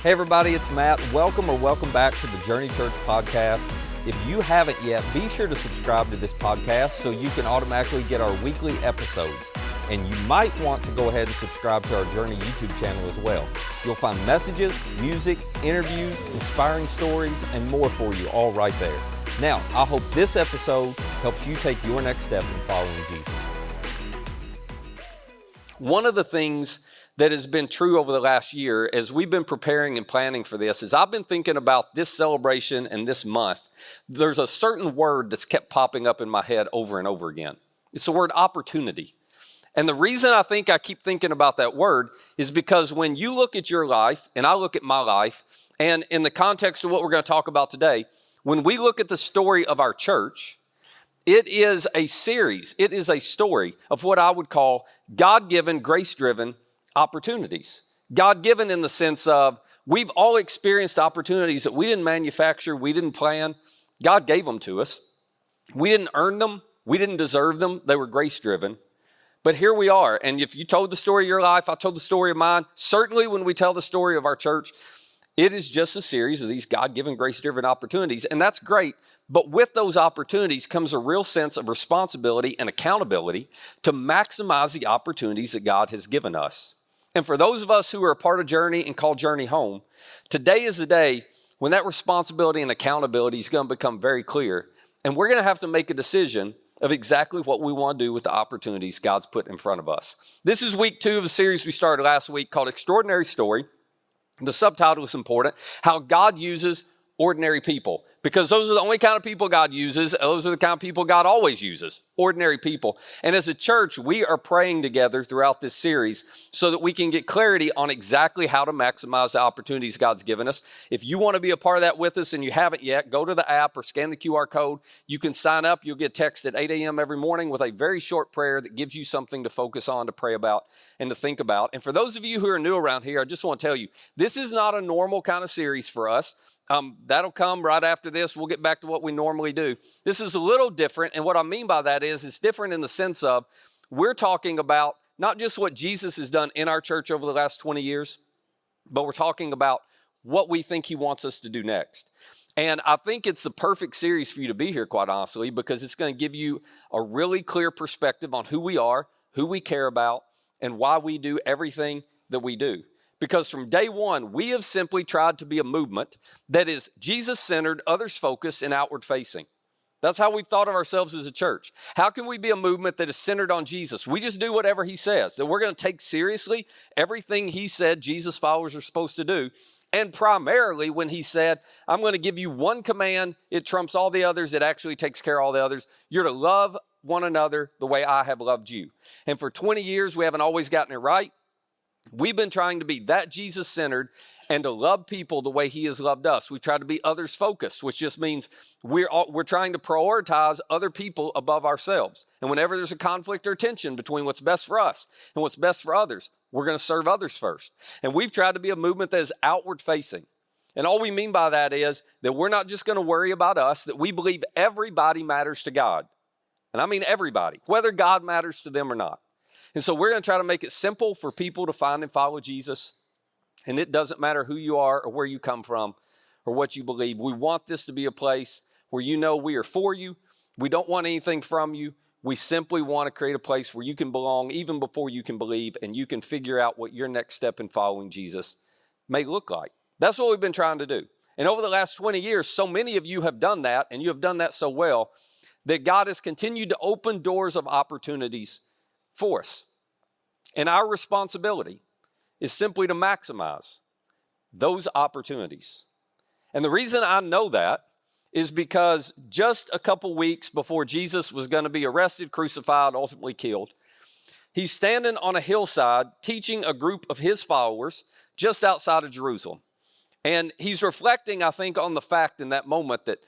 Hey everybody, it's Matt. Welcome back to the Journey Church podcast. If you haven't yet, be sure to subscribe to this podcast so you can automatically get our weekly episodes. And you might want to go ahead and subscribe to our Journey YouTube channel as well. You'll find messages, music, interviews, inspiring stories, and more for you all right there. Now, I hope this episode helps you take your next step in following Jesus. One of the things that has been true over the last year as we've been preparing and planning for this is I've been thinking about this celebration and this month. There's a certain word that's kept popping up in my head over and over again. It's the word opportunity. And the reason I think I keep thinking about that word is because when you look at your life and I look at my life, and in the context of what we're going to talk about today, when we look at the story of our church, it is a series, it is a story of what I would call God-given, grace-driven opportunities. God-given in the sense of we've all experienced opportunities that we didn't manufacture, we didn't plan. God gave them to us. We didn't earn them. We didn't deserve them. They were grace-driven. But here we are. And if you told the story of your life, I told the story of mine. Certainly when we tell the story of our church, it is just a series of these God-given, grace-driven opportunities. And that's great. But with those opportunities comes a real sense of responsibility and accountability to maximize the opportunities that God has given us. And for those of us who are a part of Journey and call Journey home, today is the day when that responsibility and accountability is going to become very clear. And we're going to have to make a decision of exactly what we want to do with the opportunities God's put in front of us. This is week 2 of a series we started last week called Extraordinary Story. The subtitle is important, How God Uses Ordinary People. Because those are the only kind of people God uses. Those are the kind of people God always uses, ordinary people. And as a church, we are praying together throughout this series so that we can get clarity on exactly how to maximize the opportunities God's given us. If you want to be a part of that with us and you haven't yet, go to the app or scan the QR code. You can sign up. You'll get a text at 8 a.m. every morning with a very short prayer that gives you something to focus on, to pray about, and to think about. And for those of you who are new around here, I just want to tell you, this is not a normal kind of series for us. That'll come right after this. We'll get back to what we normally do. This is a little different, and what I mean by that is it's different in the sense of we're talking about not just what Jesus has done in our church over the last 20 years, but we're talking about what we think he wants us to do next. And I think it's the perfect series for you to be here, quite honestly, because it's going to give you a really clear perspective on who we are, who we care about, and why we do everything that we do. Because from day one, we have simply tried to be a movement that is Jesus-centered, others-focused, and outward-facing. That's how we've thought of ourselves as a church. How can we be a movement that is centered on Jesus? We just do whatever he says, that we're going to take seriously everything he said Jesus followers are supposed to do. And primarily when he said, I'm going to give you one command, it trumps all the others, it actually takes care of all the others. You're to love one another the way I have loved you. And for 20 years, we haven't always gotten it right. We've been trying to be that Jesus-centered and to love people the way he has loved us. We've tried to be others-focused, which just means we're trying to prioritize other people above ourselves. And whenever there's a conflict or tension between what's best for us and what's best for others, we're going to serve others first. And we've tried to be a movement that is outward-facing. And all we mean by that is that we're not just going to worry about us, that we believe everybody matters to God. And I mean everybody, whether God matters to them or not. And so we're going to try to make it simple for people to find and follow Jesus. And it doesn't matter who you are or where you come from or what you believe. We want this to be a place where you know we are for you. We don't want anything from you. We simply want to create a place where you can belong even before you can believe, and you can figure out what your next step in following Jesus may look like. That's what we've been trying to do. And over the last 20 years, so many of you have done that, and you have done that so well that God has continued to open doors of opportunities for us. And our responsibility is simply to maximize those opportunities. And the reason I know that is because just a couple weeks before Jesus was going to be arrested, crucified, ultimately killed, he's standing on a hillside teaching a group of his followers just outside of Jerusalem. And he's reflecting, I think, on the fact in that moment that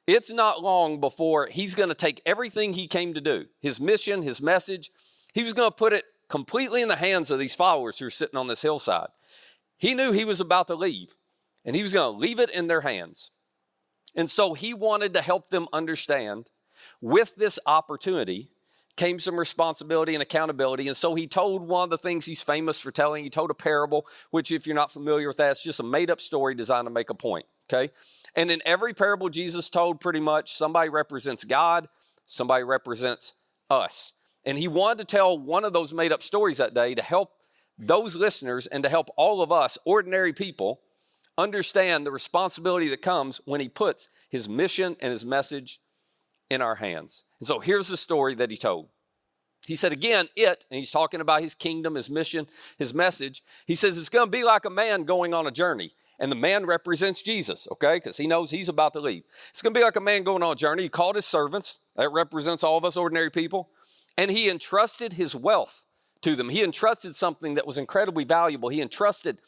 it's not long before he's going to take everything he came to do, his mission, his message, he was going to put it completely in the hands of these followers who are sitting on this hillside. He knew he was about to leave, and he was going to leave it in their hands. And so he wanted to help them understand with this opportunity came some responsibility and accountability. And so he told one of the things he's famous for telling. He told a parable, which if you're not familiar with that, it's just a made-up story designed to make a point, okay? And in every parable Jesus told, pretty much, somebody represents God, somebody represents us. And he wanted to tell one of those made-up stories that day to help those listeners and to help all of us, ordinary people, understand the responsibility that comes when he puts his mission and his message in our hands. And so here's the story that he told. He said, again, and he's talking about his kingdom, his mission, his message. He says, it's going to be like a man going on a journey. And the man represents Jesus, okay? Because he knows he's about to leave. It's going to be like a man going on a journey. He called his servants. That represents all of us ordinary people. And he entrusted his wealth to them. He entrusted something that was incredibly valuable. He entrusted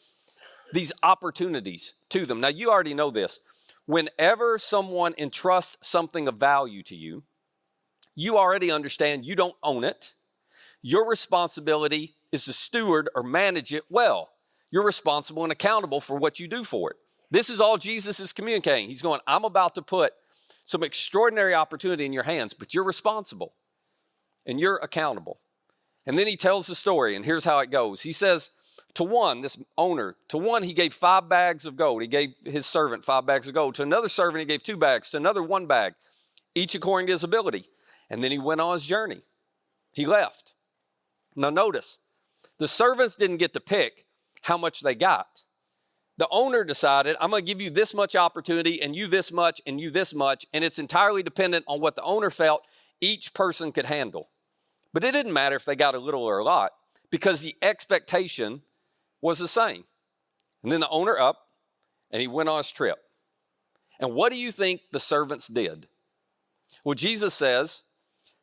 these opportunities to them. Now, you already know this. Whenever someone entrusts something of value to you, you already understand you don't own it. Your responsibility is to steward or manage it well. You're responsible and accountable for what you do for it. This is all Jesus is communicating. He's going, I'm about to put some extraordinary opportunity in your hands, but you're responsible and you're accountable. And then he tells the story, and here's how it goes. He says, to one, this owner, to one, he gave 5 bags of gold. He gave his servant 5 bags of gold. To another servant, he gave 2 bags. To another, 1 bag, each according to his ability. And then he went on his journey. He left. Now notice, the servants didn't get to pick how much they got. The owner decided, I'm going to give you this much opportunity and you this much and you this much. And it's entirely dependent on what the owner felt each person could handle. But it didn't matter if they got a little or a lot because the expectation was the same. And then the owner up and he went on his trip. And what do you think the servants did? Well, Jesus says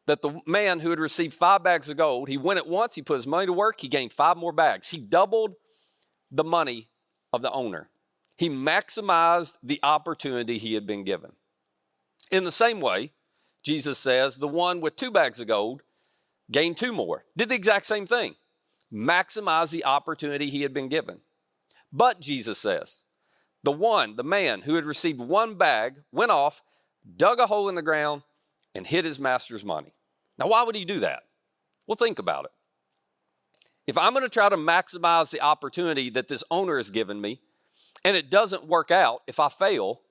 that the man who had received 5 bags of gold, he went at once, he put his money to work, he gained 5 more bags. He doubled the money of the owner. He maximized the opportunity he had been given. In the same way, Jesus says the one with 2 bags of gold gained 2 more, did the exact same thing. Maximize the opportunity he had been given. But Jesus says, the man who had received 1 bag went off, dug a hole in the ground, and hid his master's money. Now, why would he do that? Well, think about it. If I'm going to try to maximize the opportunity that this owner has given me, and it doesn't work out, if I fail,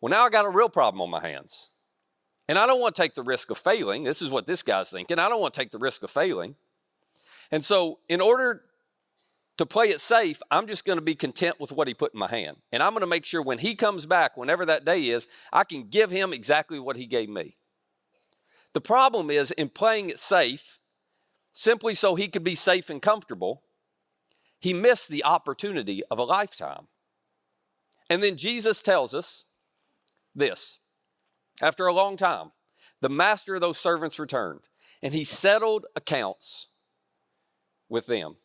well, now I got a real problem on my hands. And I don't want to take the risk of failing. This is what this guy's thinking. I don't want to take the risk of failing. And so in order to play it safe, I'm just going to be content with what he put in my hand. And I'm going to make sure when he comes back, whenever that day is, I can give him exactly what he gave me. The problem is in playing it safe, simply so he could be safe and comfortable, he missed the opportunity of a lifetime. And then Jesus tells us this. After a long time, the master of those servants returned, and he settled accounts with them.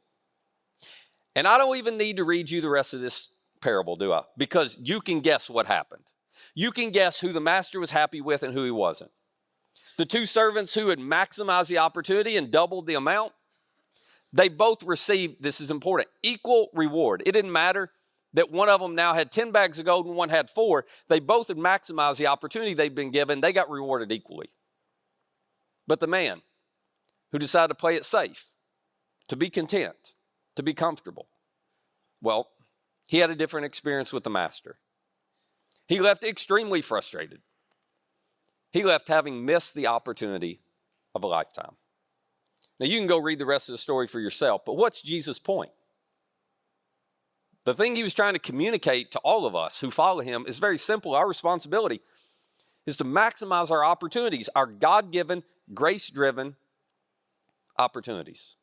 And I don't even need to read you the rest of this parable, do I? Because you can guess what happened. You can guess who the master was happy with and who he wasn't. The 2 servants who had maximized the opportunity and doubled the amount, they both received, this is important, equal reward. It didn't matter that one of them now had 10 bags of gold and one had 4. They both had maximized the opportunity they'd been given. They got rewarded equally. But the man who decided to play it safe, to be content, to be comfortable, well, he had a different experience with the master. He left extremely frustrated. He left having missed the opportunity of a lifetime. Now, you can go read the rest of the story for yourself, but what's Jesus' point? The thing he was trying to communicate to all of us who follow him is very simple. Our responsibility is to maximize our opportunities, our God-given, grace-driven opportunities.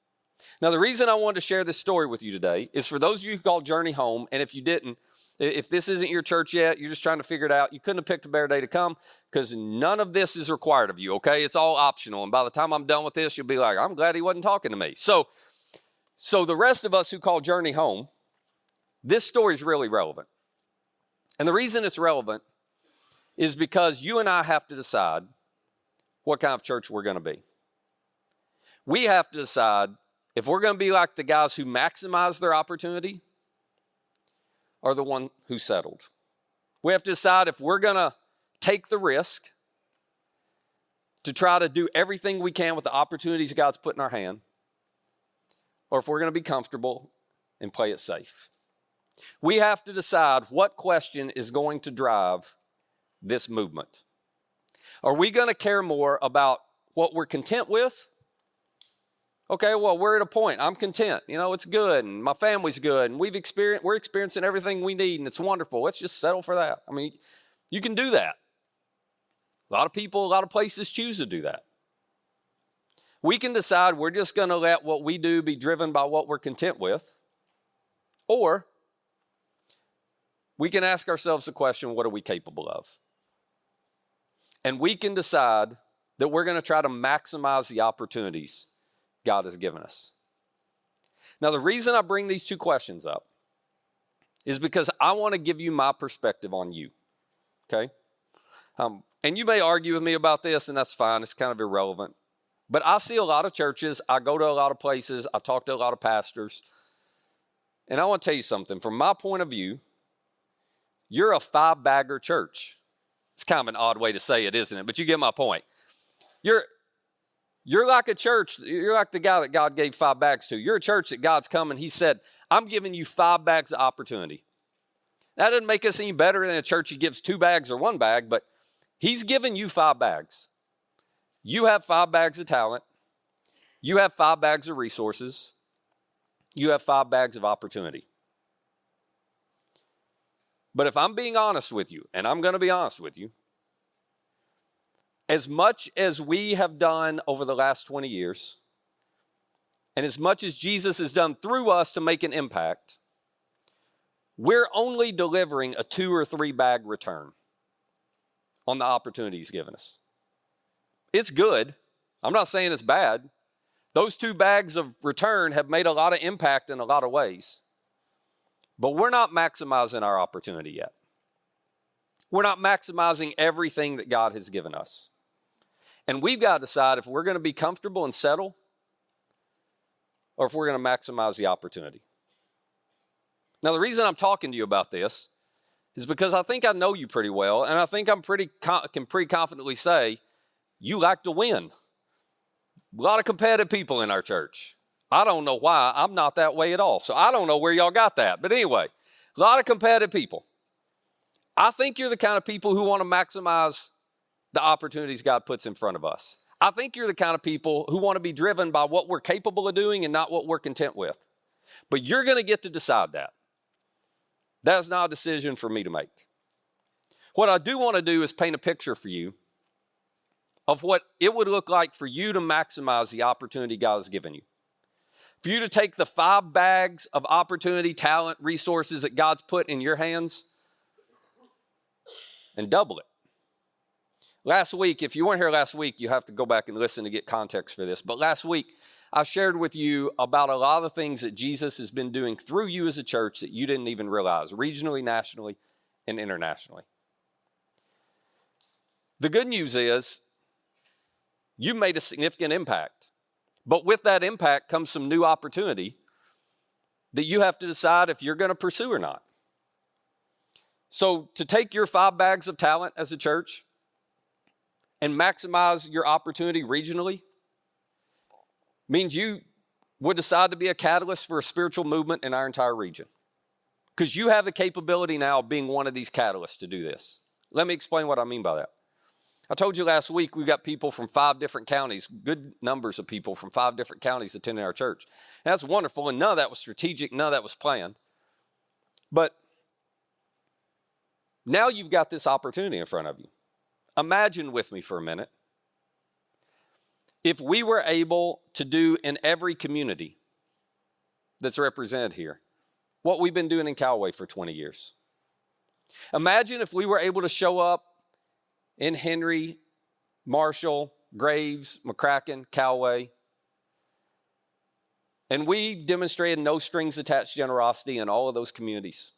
Now, the reason I wanted to share this story with you today is for those of you who called Journey home, and if you didn't, if this isn't your church yet, you're just trying to figure it out, you couldn't have picked a better day to come because none of this is required of you, okay? It's all optional, and by the time I'm done with this, you'll be like, I'm glad he wasn't talking to me. So the rest of us who call Journey home, this story is really relevant. And the reason it's relevant is because you and I have to decide what kind of church we're going to be. We have to decide if we're going to be like the guys who maximize their opportunity or the one who settled. We have to decide if we're going to take the risk to try to do everything we can with the opportunities God's put in our hand, or if we're going to be comfortable and play it safe. We have to decide what question is going to drive this movement. Are we going to care more about what we're content with? Okay, well, we're at a point. I'm content. It's good, and my family's good, and we're experiencing everything we need, and it's wonderful. Let's just settle for that. I mean, you can do that. A lot of people, a lot of places choose to do that. We can decide we're just going to let what we do be driven by what we're content with, or we can ask ourselves the question, what are we capable of? And we can decide that we're going to try to maximize the opportunities God has given us. Now, the reason I bring these two questions up is because I want to give you my perspective on you, okay? And you may argue with me about this, and that's fine. It's kind of irrelevant. But I see a lot of churches. I go to a lot of places. I talk to a lot of pastors. And I want to tell you something. From my point of view, you're a 5-bagger church. It's kind of an odd way to say it, isn't it? But you get my point. You're like a church. You're like the guy that God gave 5 bags to. You're a church that God's come and he said, I'm giving you 5 bags of opportunity. That doesn't make us any better than a church he gives 2 bags or 1 bag, but he's given you 5 bags. You have 5 bags of talent. You have 5 bags of resources. You have 5 bags of opportunity. But if I'm being honest with you, and I'm going to be honest with you, as much as we have done over the last 20 years, and as much as Jesus has done through us to make an impact, we're only delivering a 2 or 3 bag return on the opportunity he's given us. It's good. I'm not saying it's bad. Those 2 bags of return have made a lot of impact in a lot of ways. But we're not maximizing our opportunity yet. We're not maximizing everything that God has given us. And we've got to decide if we're going to be comfortable and settle, or if we're going to maximize the opportunity. Now, the reason I'm talking to you about this is because I think I know you pretty well, and I think can pretty confidently say you like to win. A lot of competitive people in our church. I don't know why. I'm not that way at all. So I don't know where y'all got that. But anyway, a lot of competitive people. I think you're the kind of people who want to maximize the opportunities God puts in front of us. I think you're the kind of people who want to be driven by what we're capable of doing and not what we're content with. But you're going to get to decide that. That's not a decision for me to make. What I do want to do is paint a picture for you of what it would look like for you to maximize the opportunity God has given you. For you to take the 5 bags of opportunity, talent, resources that God's put in your hands and double it. Last week, if you weren't here last week, you have to go back and listen to get context for this. But last week, I shared with you about a lot of the things that Jesus has been doing through you as a church that you didn't even realize, regionally, nationally, and internationally. The good news is you made a significant impact. But with that impact comes some new opportunity that you have to decide if you're going to pursue or not. So to take your 5 bags of talent as a church and maximize your opportunity regionally means you would decide to be a catalyst for a spiritual movement in our entire region. Because you have the capability now of being one of these catalysts to do this. Let me explain what I mean by that. I told you last week we've got people from 5 different counties, good numbers of people from 5 different counties attending our church. And that's wonderful, and none of that was strategic, none of that was planned. But now you've got this opportunity in front of you. Imagine with me for a minute, if we were able to do in every community that's represented here what we've been doing in Callaway for 20 years. Imagine if we were able to show up in Henry, Marshall, Graves, McCracken, Callaway, and we demonstrated no strings attached generosity in all of those communities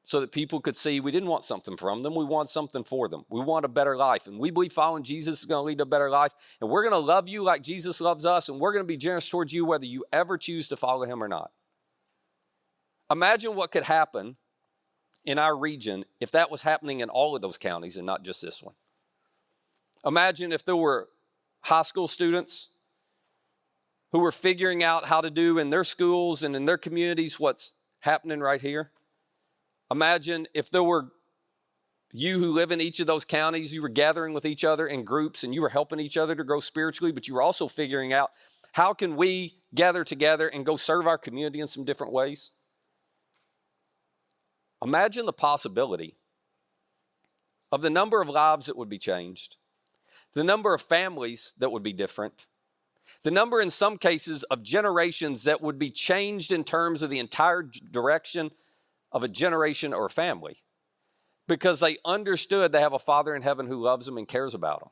so that people could see we didn't want something from them, we want something for them. We want a better life, and we believe following Jesus is going to lead to a better life, and we're going to love you like Jesus loves us, and we're going to be generous towards you whether you ever choose to follow him or not. Imagine what could happen in our region if that was happening in all of those counties and not just this one. Imagine if there were high school students who are figuring out how to do in their schools and in their communities what's happening right here. Imagine if there were you who live in each of those counties, you were gathering with each other in groups and you were helping each other to grow spiritually, but you were also figuring out how can we gather together and go serve our community in some different ways. Imagine the possibility of the number of lives that would be changed, the number of families that would be different, the number in some cases of generations that would be changed in terms of the entire direction of a generation or a family, because they understood they have a Father in heaven who loves them and cares about them.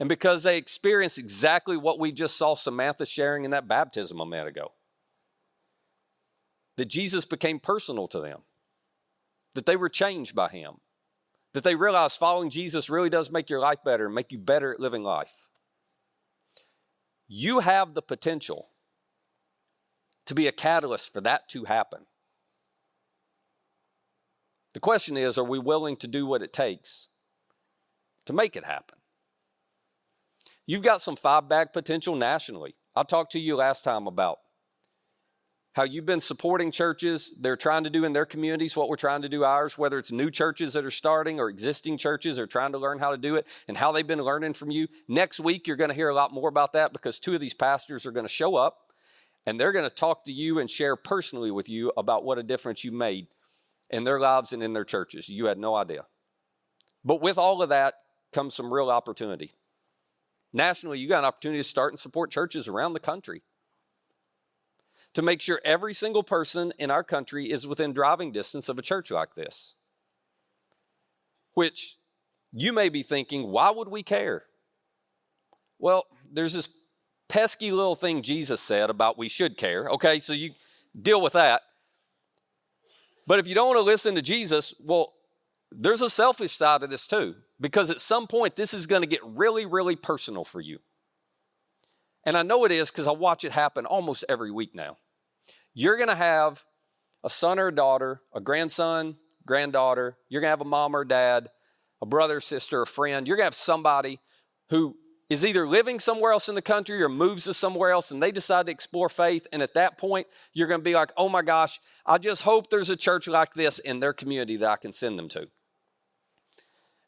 And because they experienced exactly what we just saw Samantha sharing in that baptism a minute ago. That Jesus became personal to them. That they were changed by him. That they realized following Jesus really does make your life better and make you better at living life. You have the potential to be a catalyst for that to happen. The question is, are we willing to do what it takes to make it happen? You've got some five-bag potential nationally. I talked to you last time about how you've been supporting churches. They're trying to do in their communities what we're trying to do ours, whether it's new churches that are starting or existing churches are trying to learn how to do it and how they've been learning from you. Next week, you're going to hear a lot more about that because two of these pastors are going to show up and they're going to talk to you and share personally with you about what a difference you made in their lives and in their churches. You had no idea. But with all of that comes some real opportunity. Nationally, you got an opportunity to start and support churches around the country to make sure every single person in our country is within driving distance of a church like this. Which you may be thinking, why would we care? Well, there's this pesky little thing Jesus said about we should care. Okay, so you deal with that. But if you don't want to listen to Jesus, well, there's a selfish side of this too. Because at some point, this is going to get really, really personal for you. And I know it is because I watch it happen almost every week now. You're going to have a son or a daughter, a grandson, granddaughter. You're going to have a mom or dad, a brother, sister, a friend. You're going to have somebody who is either living somewhere else in the country or moves to somewhere else and they decide to explore faith. And at that point, you're going to be like, oh my gosh, I just hope there's a church like this in their community that I can send them to.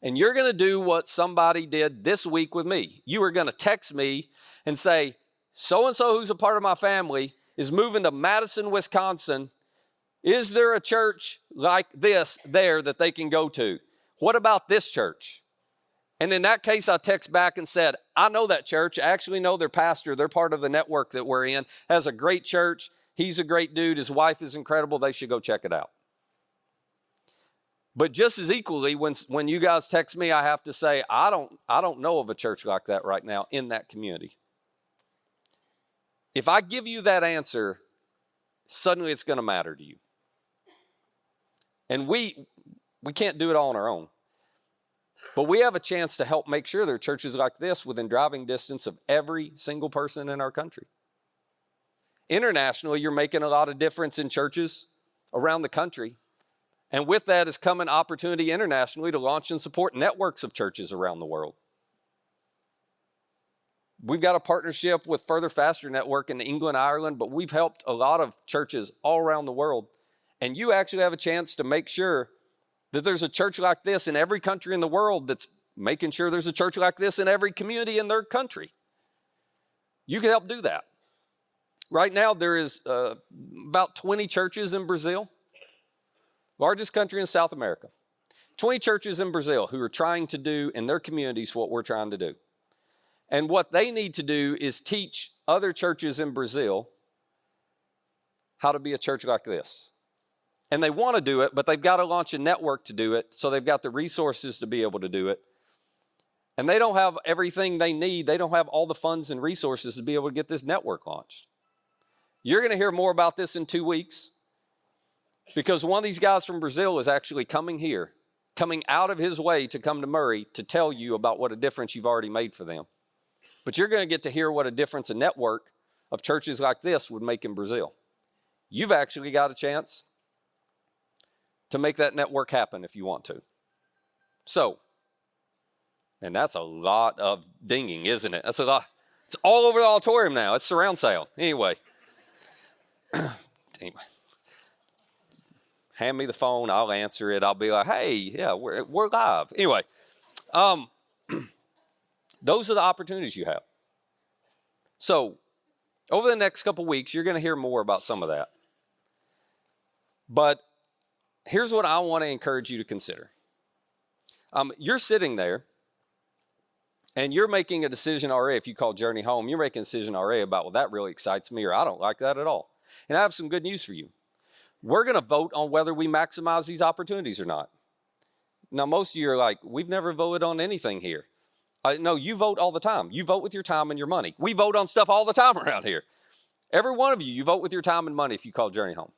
And you're going to do what somebody did this week with me. You are going to text me and say, so-and-so who's a part of my family is moving to Madison, Wisconsin. Is there a church like this there that they can go to? What about this church? And in that case, I text back and said, I know that church. I actually know their pastor. They're part of the network that we're in. Has a great church. He's a great dude. His wife is incredible. They should go check it out. But just as equally, when you guys text me, I have to say, I don't know of a church like that right now in that community. If I give you that answer, suddenly it's going to matter to you. And we can't do it all on our own. But we have a chance to help make sure there are churches like this within driving distance of every single person in our country. Internationally, you're making a lot of difference in churches around the country. And with that has come an opportunity internationally to launch and support networks of churches around the world. We've got a partnership with Further Faster Network in England, Ireland, but we've helped a lot of churches all around the world. And you actually have a chance to make sure that there's a church like this in every country in the world that's making sure there's a church like this in every community in their country. You can help do that. Right now, there is about 20 churches in Brazil. Largest country in South America. 20 churches in Brazil who are trying to do in their communities what we're trying to do. And what they need to do is teach other churches in Brazil how to be a church like this. And they want to do it, but they've got to launch a network to do it, so they've got the resources to be able to do it. And they don't have everything they need. They don't have all the funds and resources to be able to get this network launched. You're going to hear more about this in 2 weeks. Because one of these guys from Brazil is actually coming here, coming out of his way to come to Murray to tell you about what a difference you've already made for them. But you're going to get to hear what a difference a network of churches like this would make in Brazil. You've actually got a chance to make that network happen if you want to. So, And that's a lot of dinging, isn't it? That's a lot. It's all over the auditorium now. It's surround sound. Anyway. Hand me the phone. I'll answer it. I'll be like, hey, yeah, we're live. Anyway, those are the opportunities you have. So over the next couple weeks, you're going to hear more about some of that. But here's what I want to encourage you to consider. You're sitting there and you're making a decision already. If you call Journey home, you're making a decision already about, well, that really excites me, or I don't like that at all. And I have some good news for you. We're going to vote on whether we maximize these opportunities or not. Now, most of you are like, we've never voted on anything here. No, you vote all the time. You vote with your time and your money. We vote on stuff all the time around here. Every one of you, you vote with your time and money if you call Journey home.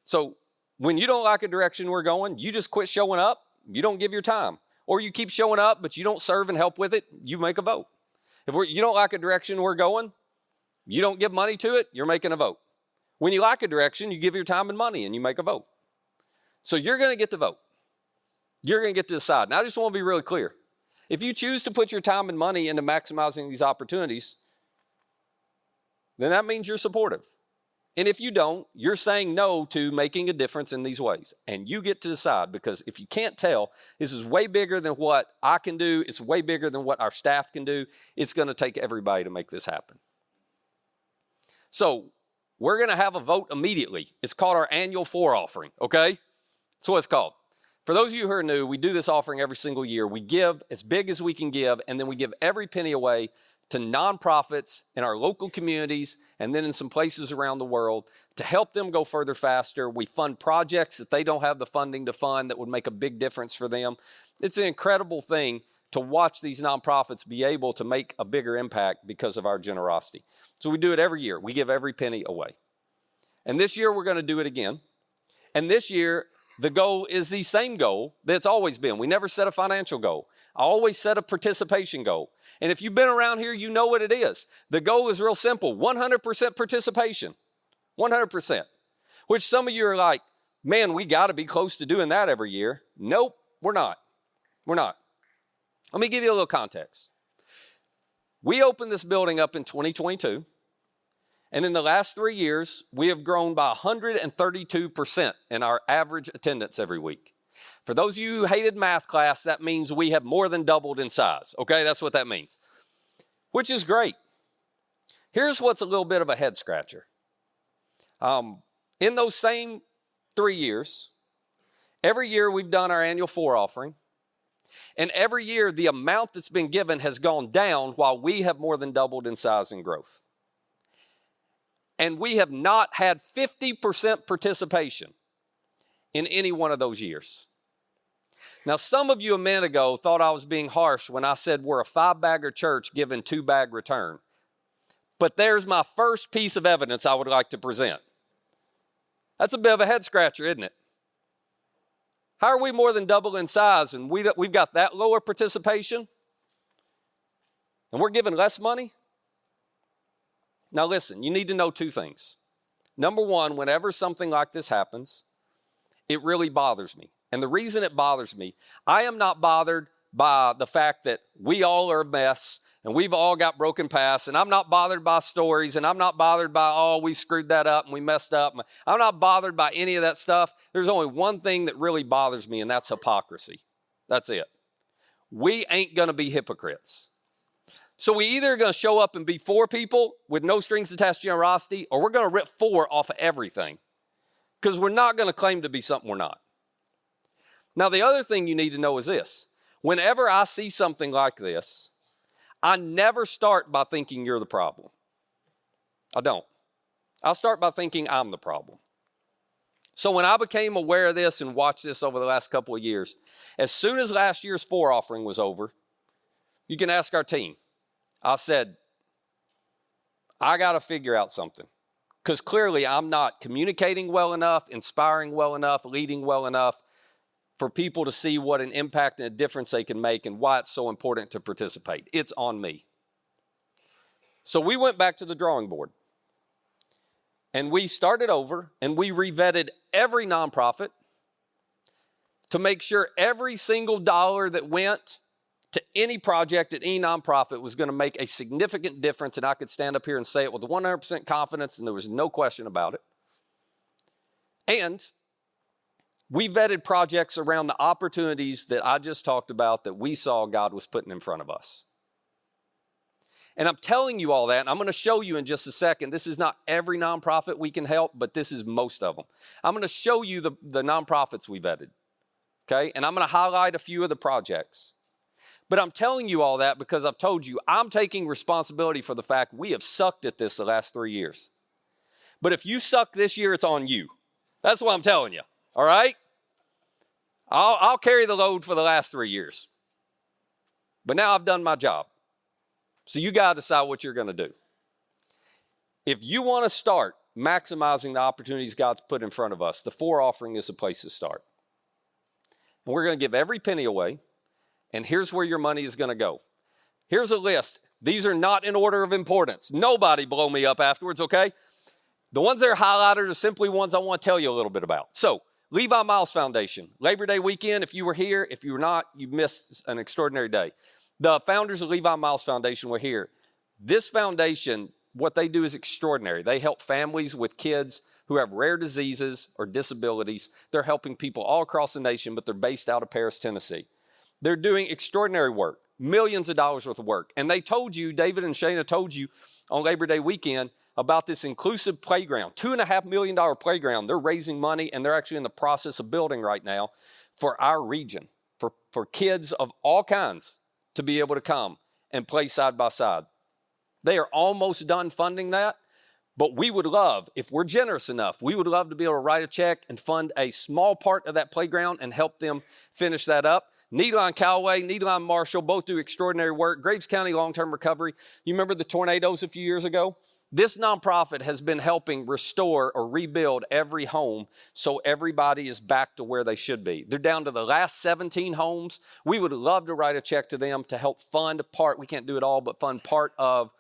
So when you don't like a direction we're going, you just quit showing up. You don't give your time. Or you keep showing up, but you don't serve and help with it. You make a vote. If you don't like a direction we're going, you don't give money to it, you're making a vote. When you like a direction, you give your time and money and you make a vote. So you're going to get to vote. You're going to get to decide. Now, I just want to be really clear. If you choose to put your time and money into maximizing these opportunities, then that means you're supportive. And if you don't, you're saying no to making a difference in these ways. And you get to decide, because if you can't tell, this is way bigger than what I can do. It's way bigger than what our staff can do. It's going to take everybody to make this happen. So we're going to have a vote immediately. It's called our annual FOR offering, okay? That's what it's called. For those of you who are new, we do this offering every single year. We give as big as we can give, and then we give every penny away to nonprofits in our local communities and then in some places around the world to help them go further faster. We fund projects that they don't have the funding to fund that would make a big difference for them. It's an incredible thing to watch these nonprofits be able to make a bigger impact because of our generosity. So we do it every year. We give every penny away. And this year we're going to do it again. And this year the goal is the same goal that's always been. We never set a financial goal. I always set a participation goal. And if you've been around here, you know what it is. The goal is real simple, 100% participation, 100%. Which some of you are like, man, we got to be close to doing that every year. Nope, we're not. We're not. Let me give you a little context. We opened this building up in 2022. And in the last 3 years, we have grown by 132% in our average attendance every week. For those of you who hated math class, that means we have more than doubled in size. Okay, that's what that means, which is great. Here's what's a little bit of a head scratcher. In those same 3 years, every year we've done our annual FOR offering. And every year the amount that's been given has gone down while we have more than doubled in size and growth. And we have not had 50% participation in any one of those years. Now, some of you a minute ago thought I was being harsh when I said we're a 5-bagger church giving 2-bag return. But there's my first piece of evidence I would like to present. That's a bit of a head scratcher, isn't it? How are we more than double in size and we've got that lower participation? And we're giving less money? Now listen, you need to know 2 things. Number one, whenever something like this happens, it really bothers me. And the reason it bothers me, I am not bothered by the fact that we all are a mess and we've all got broken pasts, and I'm not bothered by stories, and I'm not bothered by, oh, we screwed that up and we messed up. I'm not bothered by any of that stuff. There's only one thing that really bothers me, and that's hypocrisy. That's it. We ain't going to be hypocrites. So we either are going to show up and be for people with no strings attached generosity, or we're going to rip for off of everything, because we're not going to claim to be something we're not. Now, the other thing you need to know is this. Whenever I see something like this, I never start by thinking you're the problem. I don't. I'll start by thinking I'm the problem. So when I became aware of this and watched this over the last couple of years, as soon as last year's FOR offering was over, you can ask our team. I said, I got to figure out something, because clearly I'm not communicating well enough, inspiring well enough, leading well enough for people to see what an impact and a difference they can make and why it's so important to participate. It's on me. So we went back to the drawing board and we started over and we revetted every nonprofit to make sure every single dollar that went to any project at any nonprofit was going to make a significant difference, and I could stand up here and say it with 100% confidence, and there was no question about it. And we vetted projects around the opportunities that I just talked about that we saw God was putting in front of us. And I'm telling you all that, and I'm going to show you in just a second. This is not every nonprofit we can help, but this is most of them. I'm going to show you the nonprofits we vetted, okay? And I'm going to highlight a few of the projects. But I'm telling you all that because I've told you I'm taking responsibility for the fact we have sucked at this the last 3 years. But if you suck this year, it's on you. That's what I'm telling you, all right? I'll carry the load for the last 3 years. But now I've done my job. So you got to decide what you're going to do. If you want to start maximizing the opportunities God's put in front of us, the 4 offering is the place to start. And we're going to give every penny away, and here's where your money is going to go. Here's a list. These are not in order of importance. Nobody blow me up afterwards, okay? The ones that are highlighted are simply ones I want to tell you a little bit about. So, Levi Miles Foundation, Labor Day weekend, if you were here, if you were not, you missed an extraordinary day. The founders of Levi Miles Foundation were here. This foundation, what they do is extraordinary. They help families with kids who have rare diseases or disabilities. They're helping people all across the nation, but they're based out of Paris, Tennessee. They're doing extraordinary work, millions of dollars worth of work. And they told you, David and Shana told you on Labor Day weekend about this inclusive playground, $2.5 million playground. They're raising money, and they're actually in the process of building right now for our region, for kids of all kinds to be able to come and play side by side. They are almost done funding that, but we would love, if we're generous enough, we would love to be able to write a check and fund a small part of that playground and help them finish that up. Needline Callaway, Needline Marshall, both do extraordinary work. Graves County Long-Term Recovery. You remember the tornadoes a few years ago? This nonprofit has been helping restore or rebuild every home so everybody is back to where they should be. They're down to the last 17 homes. We would love to write a check to them to help fund part, we can't do it all, but fund part of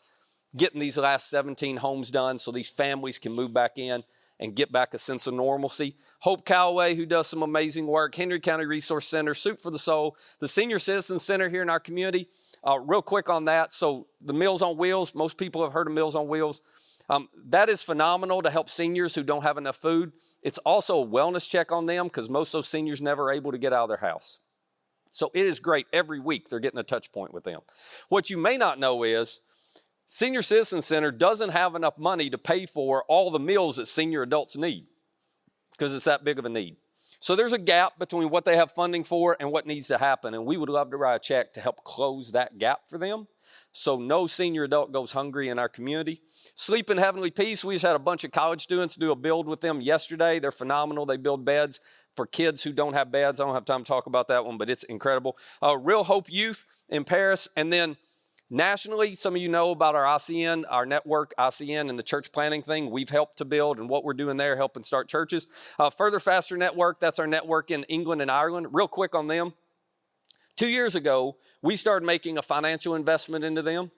getting these last 17 homes done so these families can move back in and get back a sense of normalcy. Hope Callaway, who does some amazing work, Henry County Resource Center, Soup for the Soul, the Senior Citizen Center here in our community. Real quick on that, so the Meals on Wheels, most people have heard of Meals on Wheels. That is phenomenal to help seniors who don't have enough food. It's also a wellness check on them because most of those seniors never are able to get out of their house. So it is great. Every week they're getting a touch point with them. What you may not know is Senior Citizen Center doesn't have enough money to pay for all the meals that senior adults need because it's that big of a need. So there's a gap between what they have funding for and what needs to happen, and we would love to write a check to help close that gap for them so no senior adult goes hungry in our community. Sleep in Heavenly Peace, we just had a bunch of college students do a build with them yesterday. They're phenomenal. They build beds for kids who don't have beds. I don't have time to talk about that one, but it's incredible. Real Hope Youth in Paris, and then nationally, some of you know about our ICN, our network, ICN, and the church planning thing we've helped to build and what we're doing there, helping start churches. Further Faster Network, that's our network in England and Ireland. Real quick on them. 2 years ago, we started making a financial investment into them.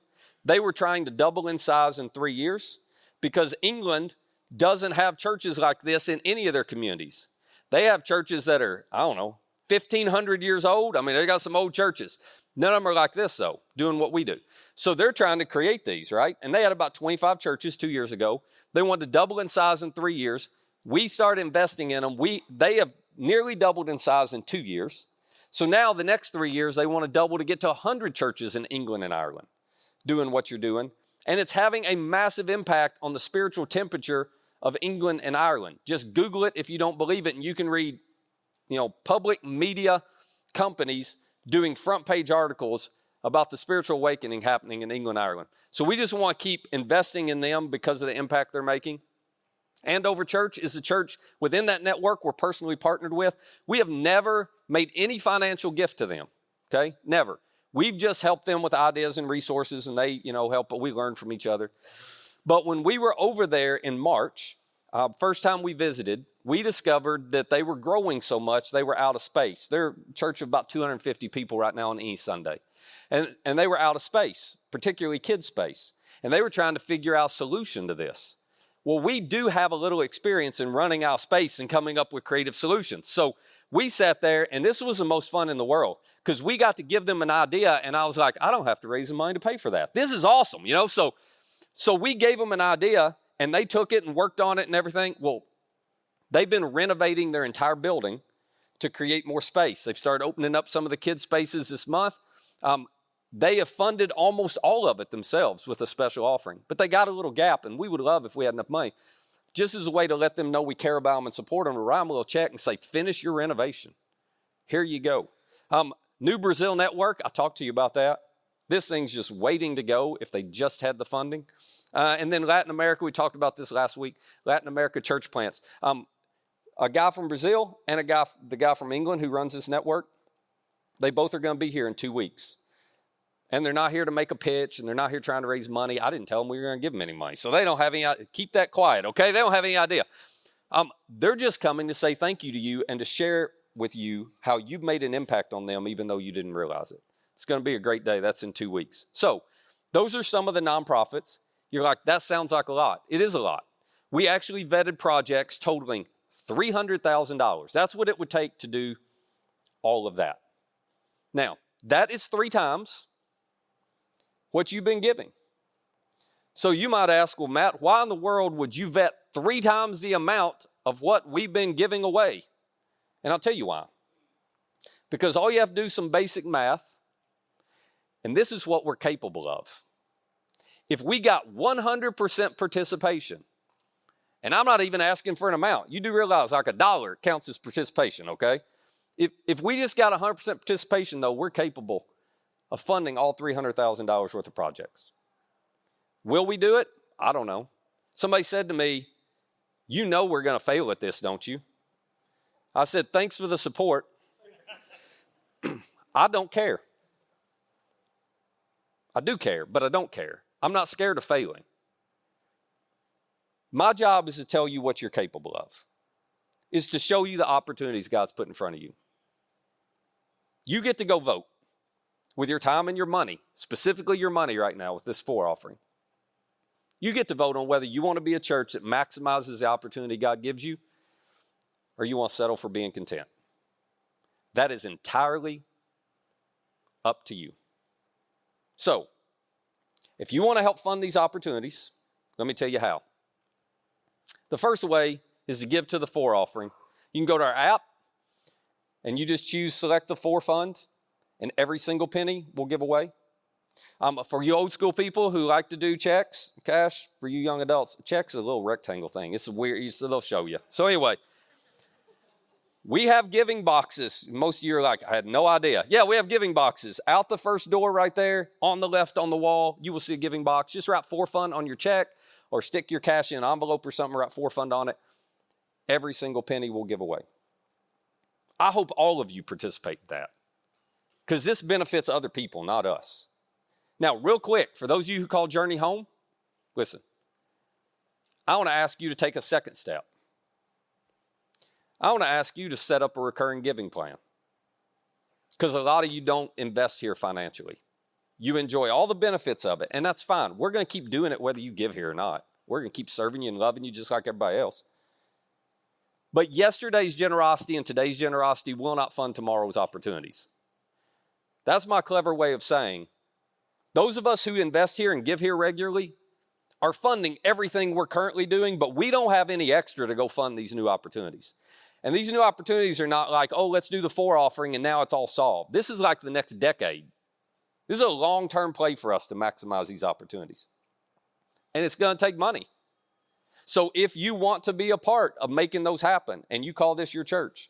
They were trying to double in size in 3 years because England doesn't have churches like this in any of their communities. They have churches that are, 1,500 years old. I mean, they got some old churches. None of them are like this, though, doing what we do. So they're trying to create these, right? And they had about 25 churches 2 years ago. They wanted to double in size in 3 years. We started investing in them. They have nearly doubled in size in 2 years. So now the next 3 years, they want to double to get to 100 churches in England and Ireland doing what you're doing. And it's having a massive impact on the spiritual temperature of England and Ireland. Just Google it if you don't believe it, and you can read, public media companies doing front page articles about the spiritual awakening happening in England and Ireland. So we just want to keep investing in them because of the impact they're making. Andover Church is a church within that network we're personally partnered with. We have never made any financial gift to them, okay? Never. We've just helped them with ideas and resources, and they, help, but we learn from each other. But when we were over there in March, first time we visited, we discovered that they were growing so much, they were out of space. They're a church of about 250 people right now on East Sunday. And they were out of space, particularly kids' space. And they were trying to figure out a solution to this. Well, we do have a little experience in running out of space and coming up with creative solutions. So we sat there, and this was the most fun in the world because we got to give them an idea, and I was like, I don't have to raise the money to pay for that. This is awesome, you know? So we gave them an idea, and they took it and worked on it and everything. Well, they've been renovating their entire building to create more space. They've started opening up some of the kids' spaces this month. They have funded almost all of it themselves with a special offering, but they got a little gap, and we would love if we had enough money, just as a way to let them know we care about them and support them, to write them a little check and say, finish your renovation. Here you go. New Brazil Network, I talked to you about that. This thing's just waiting to go if they just had the funding. And then Latin America, we talked about this last week, Latin America church plants. A guy from Brazil and the guy from England who runs this network, they both are going to be here in 2 weeks. And they're not here to make a pitch, and they're not here trying to raise money. I didn't tell them we were going to give them any money. So they don't have any, keep that quiet, okay? They don't have any idea. They're just coming to say thank you to you and to share with you how you've made an impact on them even though you didn't realize it. It's going to be a great day. That's in 2 weeks. So those are some of the nonprofits. You're like, that sounds like a lot. It is a lot. We actually vetted projects totaling $300,000. That's what it would take to do all of that. Now, that is 3 times what you've been giving. So you might ask, well, Matt, why in the world would you vet 3 times the amount of what we've been giving away? And I'll tell you why. Because all you have to do is some basic math, and this is what we're capable of. If we got 100% participation, and I'm not even asking for an amount. You do realize like $1 counts as participation, okay? If we just got 100% participation, though, we're capable of funding all $300,000 worth of projects. Will we do it? I don't know. Somebody said to me, you know we're going to fail at this, don't you? I said, thanks for the support. I don't care. I do care, but I don't care. I'm not scared of failing. My job is to tell you what you're capable of, is to show you the opportunities God's put in front of you. You get to go vote with your time and your money, specifically your money right now with this 4 offering. You get to vote on whether you want to be a church that maximizes the opportunity God gives you or you want to settle for being content. That is entirely up to you. So, if you want to help fund these opportunities, let me tell you how. The first way is to give to the 4 offering. You can go to our app and you just select the 4 fund, and every single penny we'll give away. For you old school people who like to do checks, cash, for you young adults, checks is a little rectangle thing. It's weird, so they'll show you. So anyway, we have giving boxes. Most of you are like, I had no idea. Yeah, we have giving boxes. Out the first door right there, on the left on the wall, you will see a giving box. Just write 4 fund on your check or stick your cash in an envelope or something, write 4 fund on it. Every single penny we'll give away. I hope all of you participate in that because this benefits other people, not us. Now, real quick, for those of you who call Journey home, listen, I want to ask you to take a second step. I want to ask you to set up a recurring giving plan because a lot of you don't invest here financially. You enjoy all the benefits of it, and that's fine. We're going to keep doing it whether you give here or not. We're going to keep serving you and loving you just like everybody else. But yesterday's generosity and today's generosity will not fund tomorrow's opportunities. That's my clever way of saying, those of us who invest here and give here regularly are funding everything we're currently doing, but we don't have any extra to go fund these new opportunities. And these new opportunities are not like, oh, let's do the 4 offering and now it's all solved. This is like the next decade. This is a long-term play for us to maximize these opportunities. And it's going to take money. So if you want to be a part of making those happen and you call this your church,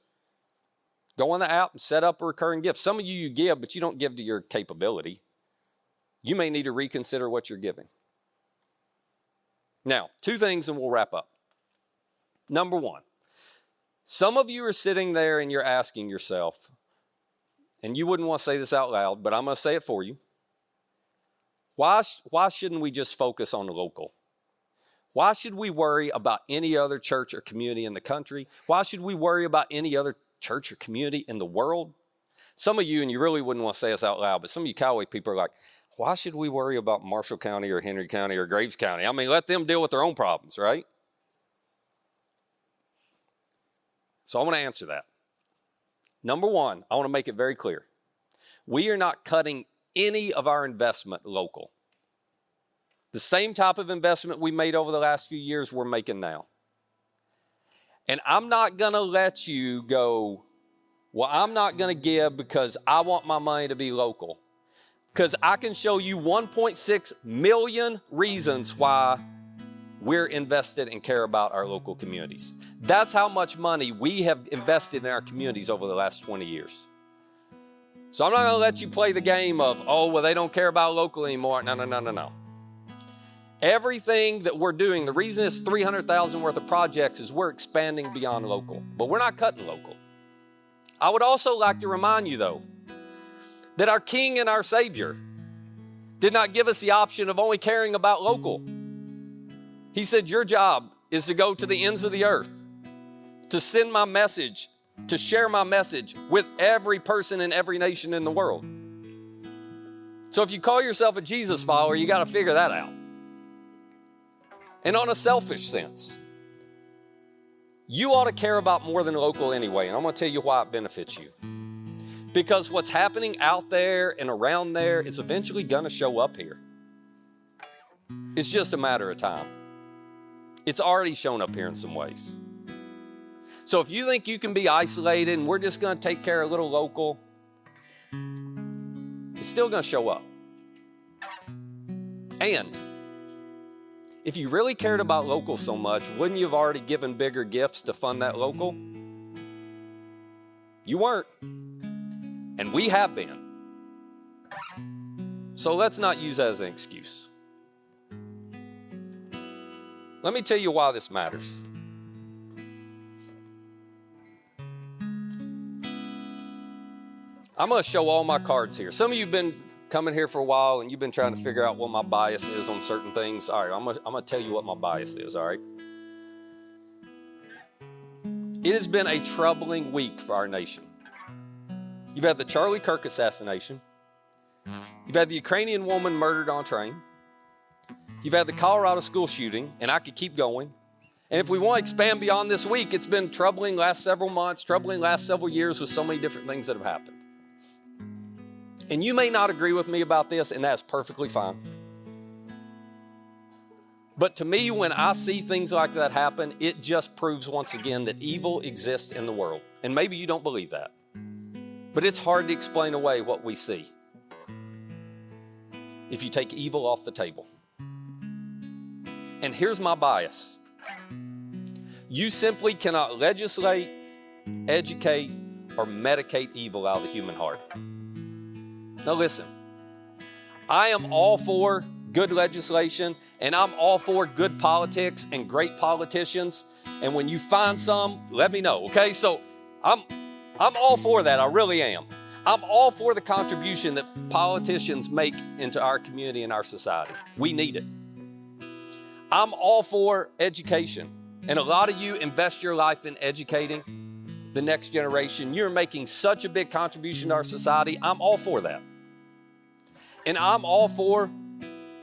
go on the app and set up a recurring gift. Some of you give, but you don't give to your capability. You may need to reconsider what you're giving. Now, 2 things and we'll wrap up. Number 1, some of you are sitting there and you're asking yourself, and you wouldn't want to say this out loud, but I'm going to say it for you. Why shouldn't we just focus on the local? Why should we worry about any other church or community in the country? Why should we worry about any other church or community in the world? Some of you, and you really wouldn't want to say this out loud, but some of you Callaway people are like, why should we worry about Marshall County or Henry County or Graves County? I mean, let them deal with their own problems, right? So I want to answer that. Number one, I want to make it very clear. We are not cutting any of our investment local. The same type of investment we made over the last few years, we're making now. And I'm not going to let you go, well, I'm not going to give because I want my money to be local. Because I can show you 1.6 million reasons why we're invested and care about our local communities. That's how much money we have invested in our communities over the last 20 years. So I'm not going to let you play the game of, oh, well, they don't care about local anymore. No. Everything that we're doing, the reason it's $300,000 worth of projects is we're expanding beyond local, but we're not cutting local. I would also like to remind you, though, that our King and our Savior did not give us the option of only caring about local. He said, your job is to go to the ends of the earth, to send my message, to share my message with every person in every nation in the world. So if you call yourself a Jesus follower, you got to figure that out. And on a selfish sense, you ought to care about more than local anyway, and I'm going to tell you why it benefits you. Because what's happening out there and around there is eventually going to show up here. It's just a matter of time. It's already shown up here in some ways. So if you think you can be isolated and we're just going to take care of a little local, it's still going to show up. And if you really cared about local so much, wouldn't you have already given bigger gifts to fund that local? You weren't. And we have been. So let's not use that as an excuse. Let me tell you why this matters. I'm going to show all my cards here. Some of you have been coming here for a while and you've been trying to figure out what my bias is on certain things. All right, I'm going to tell you what my bias is, all right? It has been a troubling week for our nation. You've had the Charlie Kirk assassination. You've had the Ukrainian woman murdered on a train. You've had the Colorado school shooting, and I could keep going. And if we want to expand beyond this week, it's been troubling last several months, troubling last several years with so many different things that have happened. And you may not agree with me about this, and that's perfectly fine. But to me, when I see things like that happen, it just proves once again that evil exists in the world. And maybe you don't believe that. But it's hard to explain away what we see if you take evil off the table. And here's my bias. You simply cannot legislate, educate, or medicate evil out of the human heart. Now listen, I am all for good legislation, and I'm all for good politics and great politicians. And when you find some, let me know, okay? So I'm all for that, I really am. I'm all for the contribution that politicians make into our community and our society. We need it. I'm all for education. And a lot of you invest your life in educating the next generation. You're making such a big contribution to our society. I'm all for that. And I'm all for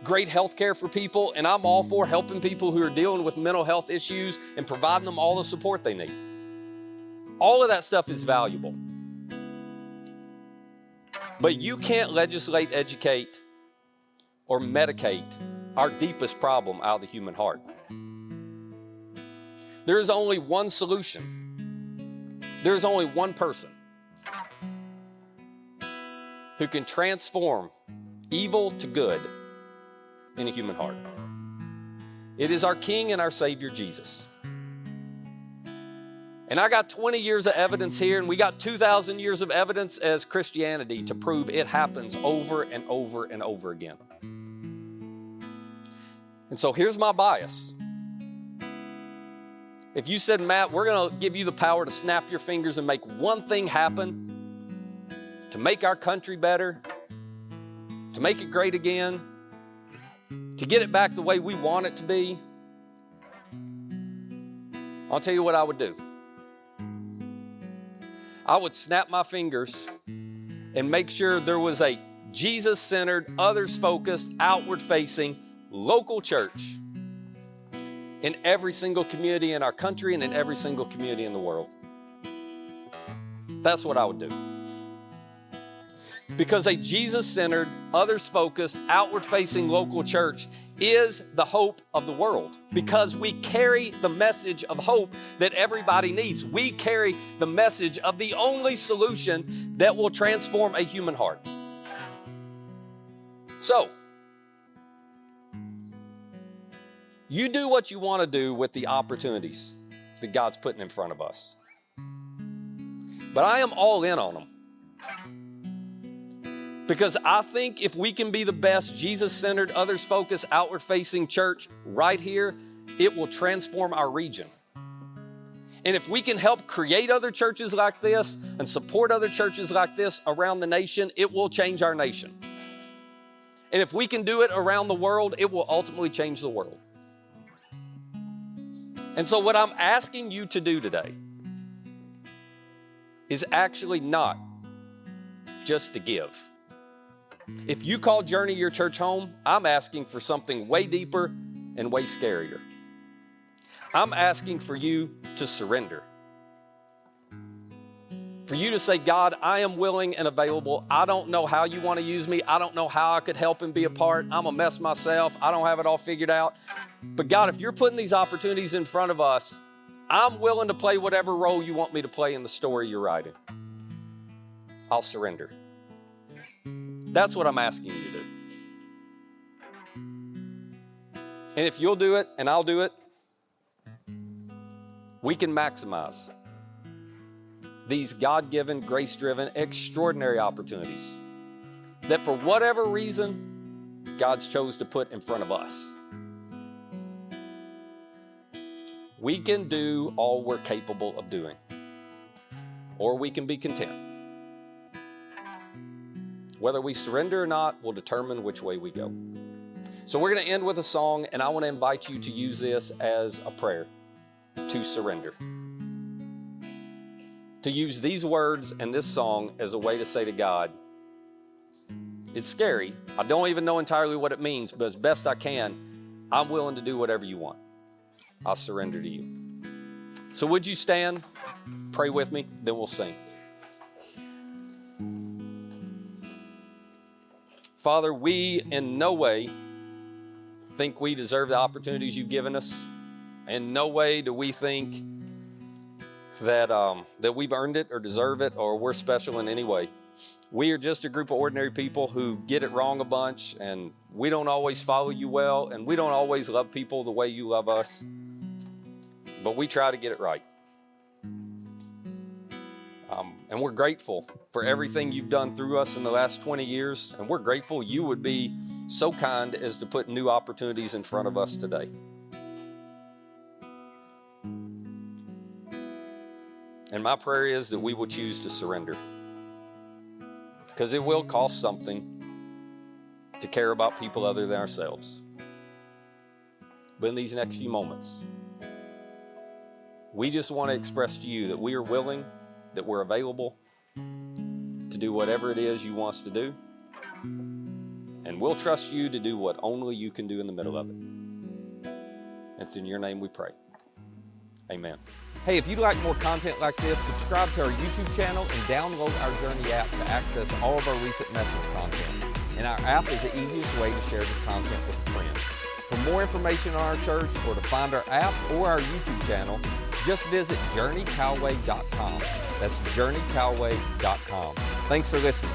great health care for people. And I'm all for helping people who are dealing with mental health issues and providing them all the support they need. All of that stuff is valuable. But you can't legislate, educate, or medicate our deepest problem out of the human heart. There is only one solution. There is only one person who can transform evil to good in a human heart. It is our King and our Savior, Jesus. And I got 20 years of evidence here, and we got 2,000 years of evidence as Christianity to prove it happens over and over and over again. And so here's my bias. If you said, Matt, we're going to give you the power to snap your fingers and make one thing happen to make our country better, to make it great again, to get it back the way we want it to be, I'll tell you what I would do. I would snap my fingers and make sure there was a Jesus-centered, others-focused, outward-facing local church in every single community in our country and in every single community in the world. That's what I would do. Because a Jesus-centered, others-focused, outward-facing local church is the hope of the world. Because we carry the message of hope that everybody needs. We carry the message of the only solution that will transform a human heart. So, you do what you want to do with the opportunities that God's putting in front of us. But I am all in on them. Because I think if we can be the best Jesus-centered, others-focused, outward-facing church right here, it will transform our region. And if we can help create other churches like this and support other churches like this around the nation, it will change our nation. And if we can do it around the world, it will ultimately change the world. And so what I'm asking you to do today is actually not just to give. If you call Journey your church home, I'm asking for something way deeper and way scarier. I'm asking for you to surrender. For you to say, God, I am willing and available. I don't know how you want to use me. I don't know how I could help and be a part. I'm a mess myself. I don't have it all figured out. But God, if you're putting these opportunities in front of us, I'm willing to play whatever role you want me to play in the story you're writing. I'll surrender. That's what I'm asking you to do. And if you'll do it and I'll do it, we can maximize these God-given, grace-driven, extraordinary opportunities that for whatever reason, God's chose to put in front of us. We can do all we're capable of doing, or we can be content. Whether we surrender or not will determine which way we go. So we're going to end with a song, and I want to invite you to use this as a prayer to surrender. To use these words and this song as a way to say to God, it's scary. I don't even know entirely what it means, but as best I can, I'm willing to do whatever you want. I'll surrender to you. So would you stand, pray with me, then we'll sing. Father, we in no way think we deserve the opportunities you've given us. In no way do we think that we've earned it or deserve it or we're special in any way. We are just a group of ordinary people who get it wrong a bunch, and we don't always follow you well, and we don't always love people the way you love us, but we try to get it right. And we're grateful for everything you've done through us in the last 20 years, and we're grateful you would be so kind as to put new opportunities in front of us today. And my prayer is that we will choose to surrender, because it will cost something to care about people other than ourselves. But in these next few moments, we just want to express to you that we are willing, that we're available to do whatever it is you want us to do. And we'll trust you to do what only you can do in the middle of it. It's in your name we pray. Amen. Hey, if you'd like more content like this, subscribe to our YouTube channel and download our Journey app to access all of our recent message content. And our app is the easiest way to share this content with a friend. For more information on our church or to find our app or our YouTube channel, just visit journeycalway.com. That's journeycalway.com. Thanks for listening.